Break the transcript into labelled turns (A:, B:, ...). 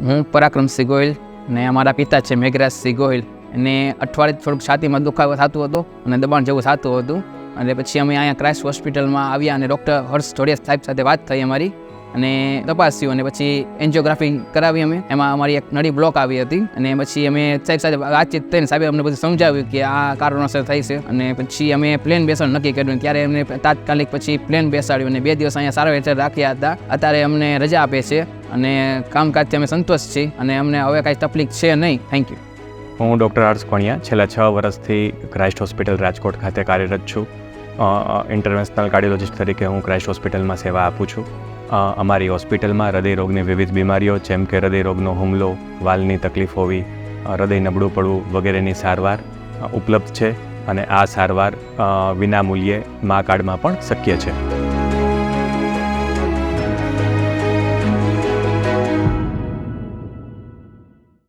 A: હું પરાક્રમસિંહ ગોહિલ ને અમારા પિતા છે મેઘરાજસિંહ ગોહિલ. એને અઠવાડિયે થોડુંક છાતીમાં દુખાવો થતો હતો અને દબાણ જેવું થતું હતું. અને પછી અમે અહીંયા ક્રાઇસ્ટ હોસ્પિટલમાં આવ્યા અને ડૉક્ટર હર્ષ જોડિયા સાહેબ સાથે વાત થઈ અમારી અને તપાસ્યું અને પછી એન્જિયોગ્રાફી કરાવી અમે. એમાં અમારી એક નળી બ્લોક આવી હતી અને પછી અમે સાહેબ સાથે વાતચીત થઈને સાહેબે અમને બધું સમજાવ્યું કે આ કારણોસર થઈ છે. અને પછી અમે પ્લેન બેસાડવાનું નક્કી કર્યું. ત્યારે અમને તાત્કાલિક પછી પ્લેન બેસાડ્યું અને 2 દિવસ અહીંયા સારવાર હેઠળ રાખ્યા હતા. અત્યારે અમને રજા આપે છે અને કામકાજથી અમે સંતોષ છીએ અને અમને હવે કાંઈ તકલીફ છે નહીં. Thank you.
B: હું ડૉક્ટર હર્ષ કોણિયા છેલ્લા 6 વર્ષથી ક્રાઇસ્ટ હોસ્પિટલ રાજકોટ ખાતે કાર્યરત છું. ઇન્ટરનેશનલ કાર્ડિયોલોજિસ્ટ તરીકે હું ક્રાઇસ્ટ હોસ્પિટલમાં સેવા આપું છું. અમારી હોસ્પિટલમાં હૃદયરોગની વિવિધ બીમારીઓ જેમ કે હૃદયરોગનો હુમલો, વાલ્વની તકલીફ હોવી, હૃદય નબળું પડવું વગેરેની સારવાર ઉપલબ્ધ છે અને આ સારવાર વિનામૂલ્યે મા કાર્ડમાં પણ શક્ય છે.